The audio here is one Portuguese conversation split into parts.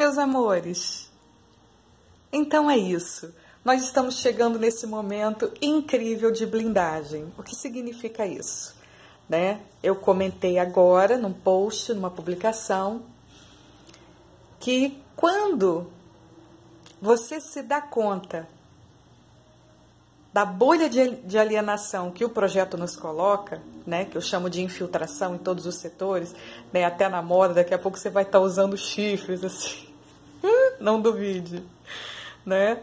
meus amores? Então é isso. Nós estamos chegando nesse momento incrível de blindagem. O que significa isso? Né? Eu comentei agora num post, numa publicação, que quando você se dá conta da bolha de alienação que o projeto nos coloca, né, que eu chamo de infiltração em todos os setores, né, até na moda, daqui a pouco você vai estar usando chifres, assim, não duvide, né,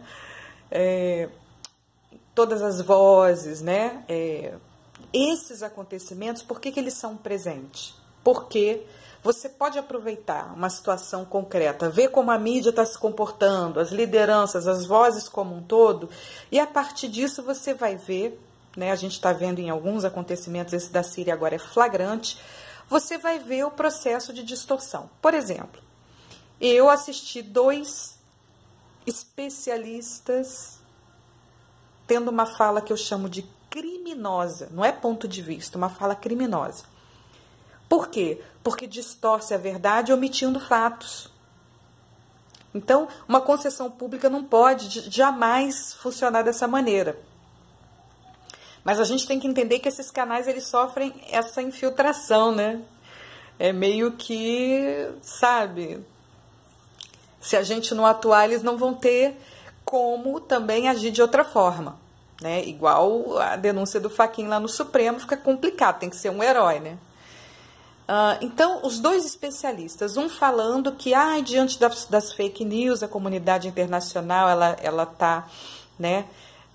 todas as vozes, né, esses acontecimentos, por que eles são presentes? Porque você pode aproveitar uma situação concreta, ver como a mídia está se comportando, as lideranças, as vozes como um todo, e a partir disso você vai ver, né, a gente está vendo em alguns acontecimentos, esse da Síria agora é flagrante, você vai ver o processo de distorção. Por exemplo, eu assisti 2 especialistas tendo uma fala que eu chamo de criminosa, não é ponto de vista, uma fala criminosa. Por quê? Porque distorce a verdade omitindo fatos. Então, uma concessão pública não pode jamais funcionar dessa maneira. Mas a gente tem que entender que esses canais eles sofrem essa infiltração, né? É meio que, sabe, se a gente não atuar, eles não vão ter como também agir de outra forma, né? Igual a denúncia do Fachin lá no Supremo, fica complicado, tem que ser um herói, né? Então, os 2 especialistas, um falando que diante das fake news, a comunidade internacional ela está, né,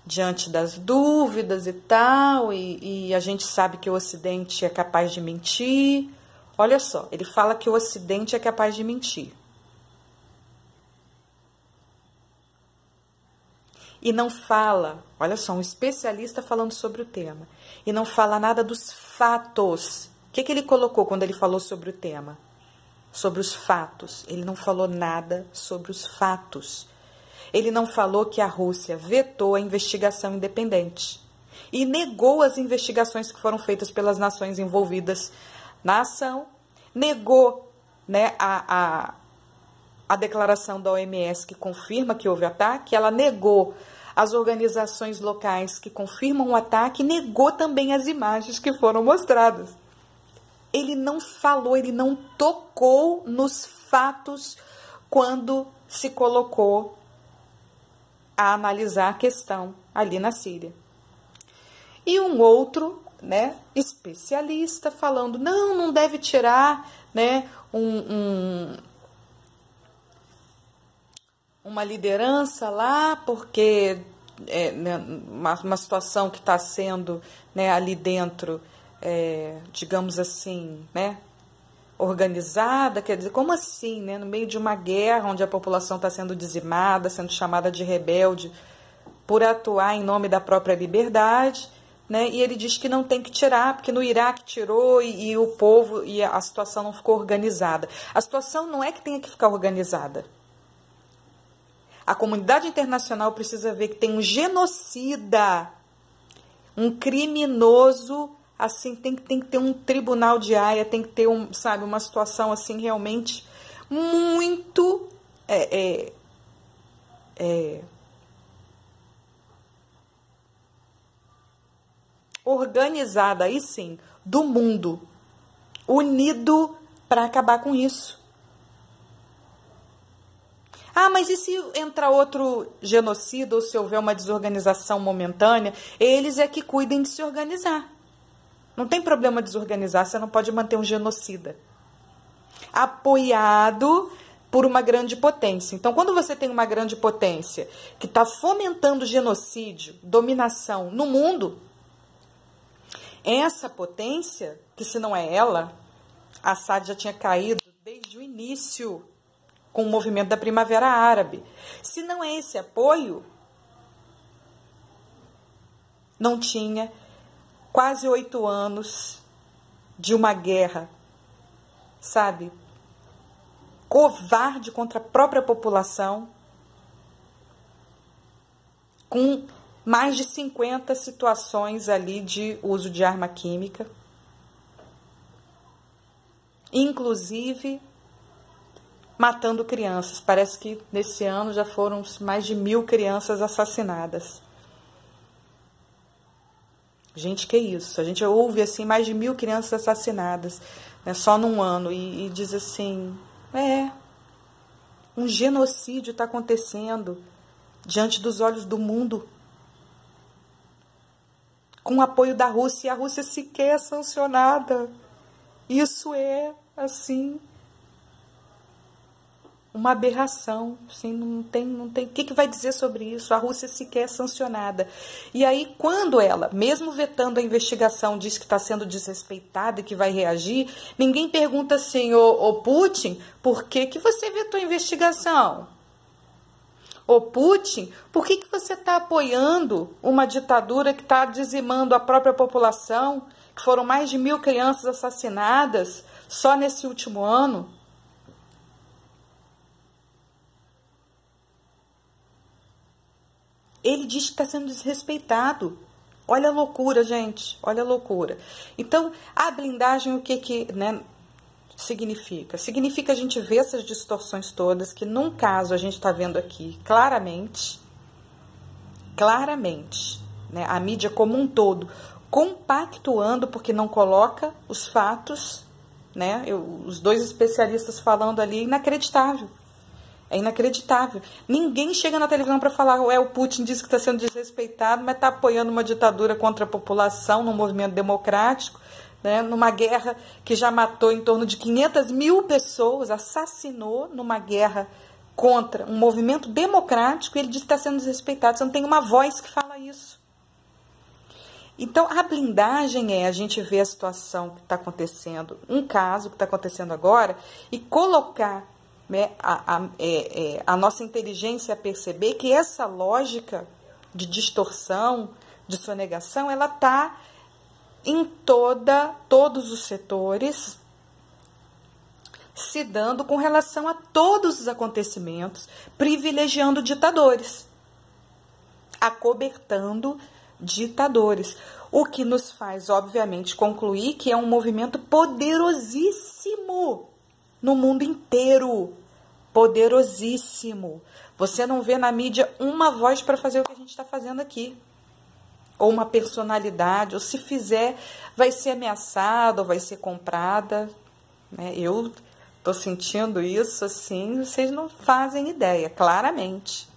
diante das dúvidas e tal, e a gente sabe que o Ocidente é capaz de mentir. Olha só, ele fala que o Ocidente é capaz de mentir. E não fala, olha só, um especialista falando sobre o tema, e não fala nada dos fatos. O que ele colocou quando ele falou sobre o tema? Sobre os fatos. Ele não falou nada sobre os fatos. Ele não falou que a Rússia vetou a investigação independente e negou as investigações que foram feitas pelas nações envolvidas na ação, negou, né, a declaração da OMS que confirma que houve ataque, ela negou as organizações locais que confirmam o ataque, negou também as imagens que foram mostradas. Ele não falou, ele não tocou nos fatos quando se colocou a analisar a questão ali na Síria. E um outro, né, especialista falando, não deve tirar, né, uma liderança lá, porque né, uma situação que está sendo, né, ali dentro, digamos assim, né, organizada, quer dizer, como assim, né, no meio de uma guerra onde a população está sendo dizimada, sendo chamada de rebelde por atuar em nome da própria liberdade, né, e ele diz que não tem que tirar, porque no Iraque tirou e o povo, e a situação não ficou organizada. A situação não é que tenha que ficar organizada. A comunidade internacional precisa ver que tem um genocida, um criminoso, assim, tem que ter um tribunal de Haia, tem que ter uma situação assim realmente muito organizada, aí sim, do mundo, unido para acabar com isso. Mas e se entrar outro genocida ou se houver uma desorganização momentânea? Eles é que cuidem de se organizar. Não tem problema desorganizar, você não pode manter um genocida apoiado por uma grande potência. Então, quando você tem uma grande potência que está fomentando genocídio, dominação no mundo, essa potência, que se não é ela, Assad já tinha caído desde o início com o movimento da Primavera Árabe. Se não é esse apoio, não tinha quase 8 anos de uma guerra, sabe, covarde contra a própria população, com mais de 50 situações ali de uso de arma química, inclusive matando crianças. Parece que nesse ano já foram mais de 1.000 crianças assassinadas. Gente, que isso? A gente ouve assim mais de 1.000 crianças assassinadas, né, só num ano, e diz assim, um genocídio está acontecendo diante dos olhos do mundo, com o apoio da Rússia, e a Rússia sequer é sancionada. Isso é, assim, uma aberração, assim, não tem, o que vai dizer sobre isso? A Rússia sequer é sancionada. E aí, quando ela, mesmo vetando a investigação, diz que está sendo desrespeitada e que vai reagir, ninguém pergunta assim, ô Putin, por que você vetou a investigação? Ô Putin, por que você está apoiando uma ditadura que está dizimando a própria população, que foram mais de 1.000 crianças assassinadas só nesse último ano? Ele diz que está sendo desrespeitado. Olha a loucura, gente. Olha a loucura. Então, a blindagem, o que né, significa? Significa a gente ver essas distorções todas, que num caso a gente está vendo aqui claramente, né, a mídia como um todo, compactuando, porque não coloca os fatos, né, os dois especialistas falando ali, inacreditável. É inacreditável. Ninguém chega na televisão para falar, o Putin diz que está sendo desrespeitado, mas está apoiando uma ditadura contra a população, num movimento democrático, né, numa guerra que já matou em torno de 500.000 pessoas, assassinou numa guerra contra um movimento democrático, e ele diz que está sendo desrespeitado. Você não tem uma voz que fala isso. Então, a blindagem é a gente ver a situação que está acontecendo, um caso que está acontecendo agora, e colocar, né, a nossa inteligência a perceber que essa lógica de distorção, de sonegação, ela está em todos os setores, se dando com relação a todos os acontecimentos, privilegiando ditadores, acobertando ditadores, o que nos faz, obviamente, concluir que é um movimento poderosíssimo no mundo inteiro, poderosíssimo. Você não vê na mídia uma voz para fazer o que a gente está fazendo aqui, ou uma personalidade, ou se fizer, vai ser ameaçada, ou vai ser comprada, né? Eu estou sentindo isso, assim, vocês não fazem ideia, claramente,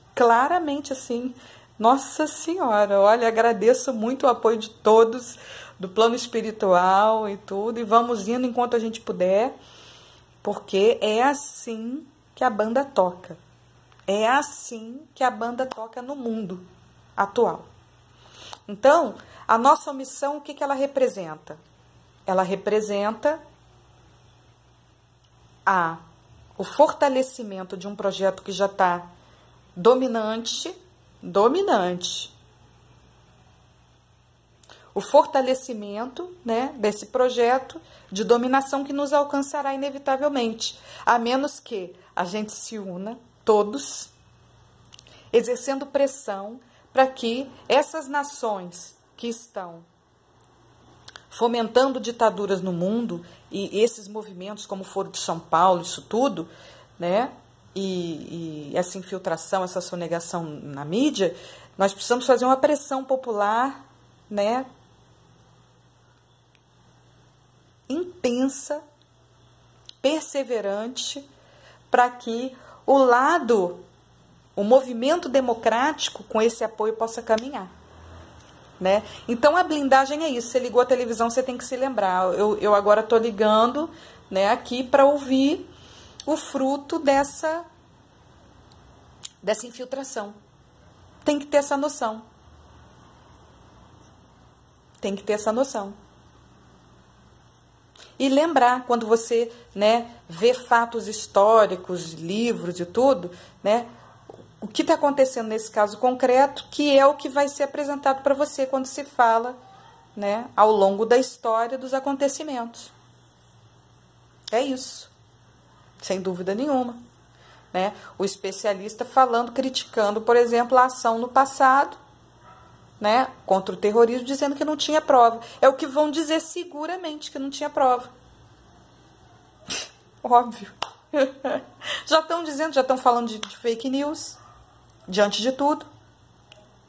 assim. Nossa Senhora, olha, agradeço muito o apoio de todos, do plano espiritual e tudo, e vamos indo enquanto a gente puder, porque é assim que a banda toca. É assim que a banda toca no mundo atual. Então, a nossa missão, o que ela representa? Ela representa o fortalecimento de um projeto que já está dominante. O fortalecimento, né, desse projeto de dominação que nos alcançará inevitavelmente, a menos que a gente se una, todos, exercendo pressão para que essas nações que estão fomentando ditaduras no mundo, e esses movimentos como o Foro de São Paulo, isso tudo, né, e essa infiltração, essa sonegação na mídia, nós precisamos fazer uma pressão popular, né, intensa, perseverante, para que o movimento democrático com esse apoio possa caminhar, né? Então a blindagem é isso. Você ligou a televisão, você tem que se lembrar. Eu agora estou ligando, né, aqui para ouvir o fruto dessa infiltração. Tem que ter essa noção. Tem que ter essa noção. E lembrar, quando você, né, vê fatos históricos, livros e tudo, né, o que está acontecendo nesse caso concreto, que é o que vai ser apresentado para você quando se fala, né, ao longo da história dos acontecimentos. É isso, sem dúvida nenhuma, né? O especialista falando, criticando, por exemplo, a ação no passado, né, contra o terrorismo, dizendo que não tinha prova. É o que vão dizer seguramente, que não tinha prova. Óbvio, Já estão dizendo, já estão falando de fake news, diante de tudo.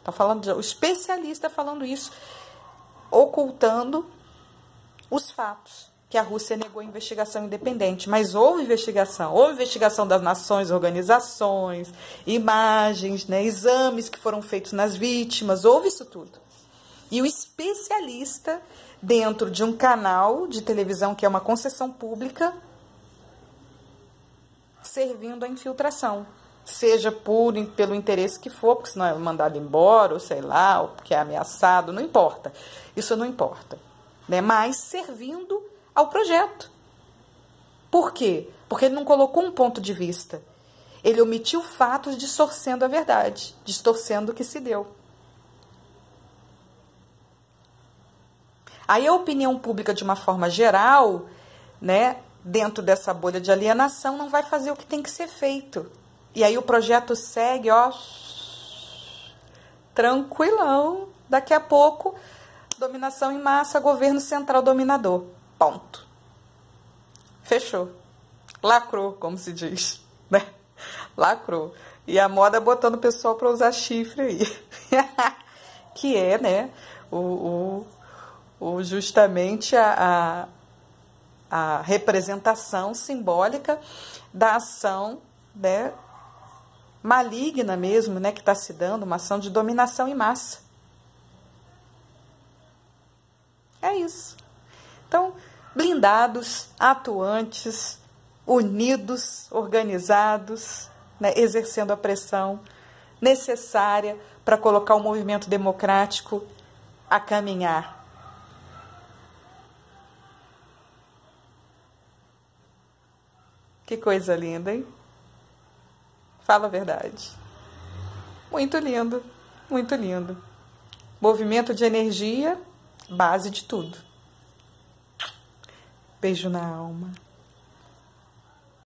Tá falando, o especialista falando isso, ocultando os fatos, que a Rússia negou a investigação independente. Mas houve investigação das nações, organizações, imagens, né, exames que foram feitos nas vítimas, houve isso tudo. E o especialista, dentro de um canal de televisão que é uma concessão pública, servindo a infiltração. Seja pelo interesse que for, porque senão é mandado embora, ou sei lá, ou porque é ameaçado, não importa. Isso não importa. Né? Mas servindo ao projeto. Por quê? Porque ele não colocou um ponto de vista. Ele omitiu fatos distorcendo a verdade, distorcendo o que se deu. Aí a opinião pública, de uma forma geral, né, dentro dessa bolha de alienação, não vai fazer o que tem que ser feito. E aí o projeto segue, ó, tranquilão. Daqui a pouco, dominação em massa, governo central dominador. Ponto. Fechou. Lacrou, como se diz, né? Lacrou. E a moda botando o pessoal para usar chifre aí. Que é, né, justamente a representação simbólica da ação, né, maligna mesmo, né, que está se dando, uma ação de dominação em massa. É isso. Então, blindados, atuantes, unidos, organizados, né, exercendo a pressão necessária para colocar o movimento democrático a caminhar. Que coisa linda, hein? Fala a verdade. Muito lindo, muito lindo. Movimento de energia, base de tudo. Beijo na alma.